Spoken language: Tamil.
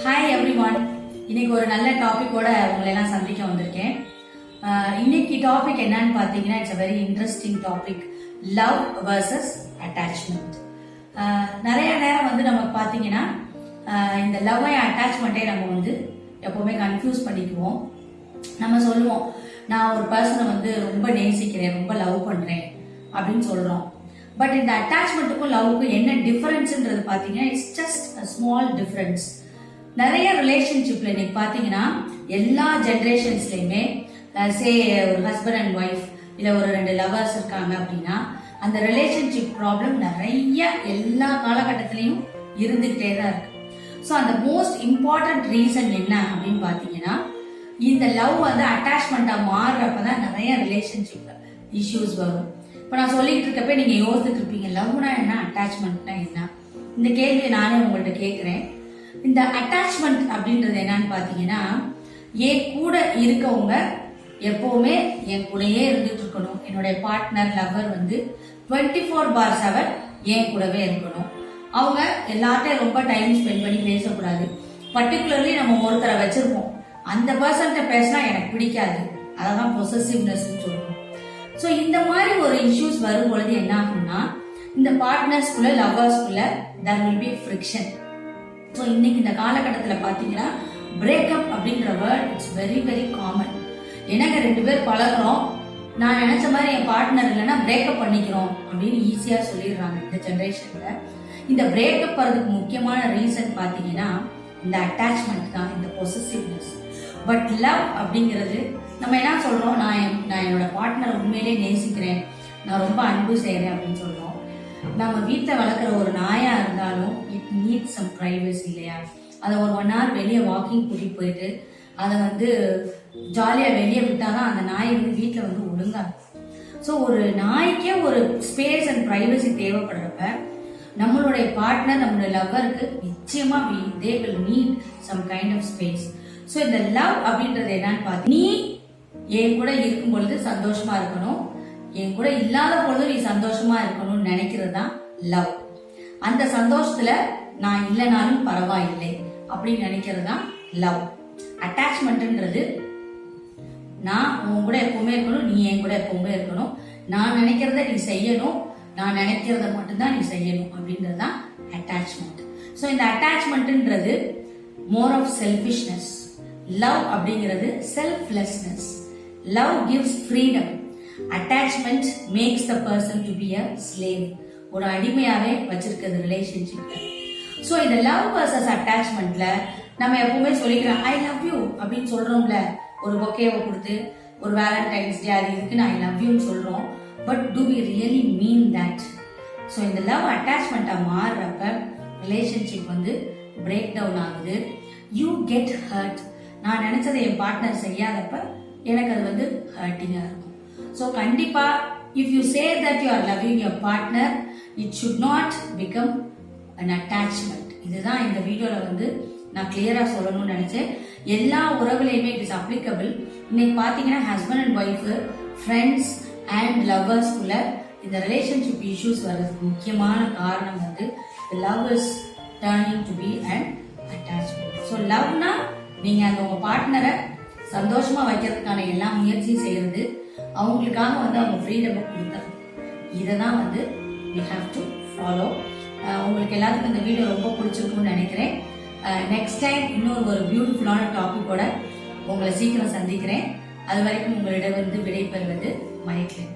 Hi everyone. இன்னைக்கு ஒரு நல்ல டாபிக்கோட உங்களை எல்லாம் சந்திக்க வந்திருக்கேன். இன்னைக்கு டாபிக் என்னன்னு பார்த்தீங்கன்னா, it's a very interesting topic. Love versus attachment. நிறைய நேரம் வந்து நமக்கு பார்த்தீங்கன்னா இந்த லவ் அண்ட் அட்டாச்மெண்ட்டே நம்ம வந்து எப்பவுமே கன்ஃபியூஸ் பண்ணிக்குவோம். நம்ம சொல்லுவோம், நான் ஒரு பர்சனை வந்து ரொம்ப நேசிக்கிறேன், ரொம்ப லவ் பண்றேன் அப்படின்னு சொல்றோம். பட் இந்த அட்டாச்மெண்ட்டுக்கும் லவ்வுக்கும் என்ன டிஃபரன்ஸ்ன்றது பார்த்தீங்கன்னா, it's just a small difference. நிறைய ரிலேஷன்ஷிப்ல இன்னைக்கு பாத்தீங்கன்னா எல்லா ஜெனரேஷன்ஸ்லயுமே சே ஒரு ஹஸ்பண்ட் அண்ட் ஒய்ஃப் இல்ல ஒரு ரெண்டு லவர்ஸ் இருக்காங்க அப்படின்னா அந்த ரிலேஷன்ஷிப் ப்ராப்ளம் நிறைய எல்லா காலகட்டத்திலையும் இருந்துகிட்டே தான் இருக்கு. ஸோ அந்த மோஸ்ட் இம்பார்ட்டன்ட் ரீசன் என்ன அப்படின்னு பாத்தீங்கன்னா, இந்த லவ் வந்து அட்டாச்மெண்டா மாறுறப்பதான் நிறைய ரிலேஷன்ஷிப் இஷ்யூஸ் வரும். இப்ப நான் சொல்லிட்டு இருக்கப்ப நீங்க யோசிச்சுட்டு இருப்பீங்க, லவ்னா என்ன, அட்டாச்மெண்ட்னா என்ன? இந்த கேள்வியை நானே உங்கள்கிட்ட கேட்கிறேன். இந்த அட்டாச்மெண்ட் அப்படின்றது என்னன்னு பாத்தீங்கன்னா, என் கூட இருக்கவங்க எப்பவுமே என் கூடயே இருந்துட்டு இருக்கணும். என்னுடைய பார்ட்னர் லவர் வந்து 24/7 என் கூடவே இருக்கணும். அவங்க எல்லார்ட்டையும் ரொம்ப டைம் ஸ்பெண்ட் பண்ணி பேசக்கூடாது. பர்டிகுலர்லி நம்ம ஒருத்தரை வச்சிருப்போம், அந்த பர்சன்ட்ட பேசினா எனக்கு பிடிக்காது, அதான் பொசசிவ்னஸ் சொல்றோம். ஸோ இந்த மாதிரி ஒரு இஷ்யூஸ் வரும் பொழுது என்ன ஆகும்னா, இந்த பார்ட்னர்ஸ்குள்ள லவர்ஸ்குள்ள there will be friction. So இன்னைக்கு இந்த காலகட்டத்தில் பார்த்தீங்கன்னா பிரேக்கப் அப்படின்ற word it's very very common. எனக்கு ரெண்டு பேர் பழகிறோம், நான் நினைச்ச மாதிரி என் பார்ட்னர் இல்லைன்னா பிரேக்கப் பண்ணிக்கிறோம் அப்படின்னு ஈஸியா சொல்லிடுறாங்க இந்த ஜெனரேஷன்ல. இந்த பிரேக்கப் வர்றதுக்கு முக்கியமான ரீசன் பார்த்தீங்கன்னா இந்த அட்டாச்மெண்ட் தான், இந்த பொசசிவ்னஸ். பட் லவ் அப்படிங்கிறது நம்ம என்ன சொல்றோம், நான் என்னோட பார்ட்னரை உண்மையிலே நேசிக்கிறேன், நான் ரொம்ப அன்பு செய்யறேன் அப்படின்னு சொல்றோம். நம்ம வீட்டில் வளர்க்குற ஒரு நாயா இருந்தாலும் இட் நீட் சம் பிரைவசி இல்லையா? அதை ஒரு 1 hour வெளியே வாக்கிங் கூட்டிட்டு போயிட்டு அதை வந்து ஜாலியா வெளியே விட்டாதான் அந்த நாய் வந்து வீட்டில் வந்து ஒழுங்கா. ஸோ ஒரு நாய்க்கே ஒரு ஸ்பேஸ் அண்ட் பிரைவசி தேவைப்படுறப்ப நம்மளுடைய பார்ட்னர், நம்மளுடைய லவ்வருக்கு நிச்சயமா they will need some kind of space. So இந்த லவ் அப்படின்றது என்னன்னு பார்த்து, நீ என் கூட இருக்கும் பொழுது சந்தோஷமா இருக்கணும், என் கூட இல்லாத பொழுது நீ சந்தோஷமா இருக்கணும்னு நினைக்கிறது தான் லவ். அந்த சந்தோஷத்துல நான் இல்லைனாலும் பரவாயில்லை அப்படின்னு நினைக்கிறது தான் லவ். அட்டாச்மெண்ட்ன்றது நான் உன் கூட எப்பவுமே இருக்கணும், நீ என் கூட எப்பவுமே இருக்கணும், நான் நினைக்கிறத நீ செய்யணும், நான் நினைக்கிறத மட்டும்தான் நீ செய்யணும் அப்படின்றது தான் அட்டாச்மெண்ட். ஸோ இந்த அட்டாச்மெண்ட்ன்றது மோர் ஆஃப் செல்ஃபிஷ்னஸ். லவ் அப்படிங்கிறது selflessness. Love gives freedom. Attachment makes the person to be a slave. ஒரு அடிமையாவே வச்சிருக்கிறது ரிலேஷன்ஷிப். ஸோ இந்த லவ் வர்சஸ் அட்டாச்மெண்ட்ல நம்ம எப்பவுமே சொல்லிக்கிறோம் ஐ லவ் யூ அப்படின்னு சொல்றோம்ல, ஒரு பொக்கேவை கொடுத்து ஒரு வேலண்டைன்ஸ் டே அது இதுக்குன்னு ஐ லவ் யூன்னு சொல்றோம். But do we really mean that? So இந்த லவ் அட்டாச்மெண்டா மாறுறப்ப ரிலேஷன்ஷிப் வந்து பிரேக் டவுன் ஆகுது. You get hurt. நான் நினைச்சதை என் பார்ட்னர் செய்யாதப்ப எனக்கு அது வந்து ஹர்ட்டிங்கா இருக்கும். ஸோ கண்டிப்பா if you say that you are loving your partner, it should not become an attachment. இதுதான் இந்த வீடியோல வந்து நான் கிளியரா சொல்லணும்னு நினைச்சேன். எல்லா உறவுலையுமே இட் இஸ் அப்ளிகபிள். இன்னைக்கு பாத்தீங்கன்னா husband and wife, friends and லவ்வர்ஸ்குள்ள இந்த ரிலேஷன்ஷிப் இஷ்யூஸ் வர்றதுக்கு முக்கியமான காரணம் வந்து love is turning to be and attachment. So லவ்னா நீங்க அந்த உங்க பார்ட்னரை சந்தோஷமா வைக்கிறதுக்கான எல்லா முயற்சியும் செய்யறது, அவங்களுக்காக வந்து அவங்க ஃப்ரீடம் கொடுத்தது. இதை தான் வந்து we have to follow. உங்களுக்கு எல்லாத்துக்கும் இந்த வீடியோ ரொம்ப பிடிச்சிருக்கும்னு நினைக்கிறேன். நெக்ஸ்ட் டைம் இன்னொரு ஒரு பியூட்டிஃபுல்லான டாபிக்கோட உங்களை சீக்கிரம் சந்திக்கிறேன். அது வரைக்கும் உங்களிடம் வந்து விடைபெறுவது மைக்லேன்.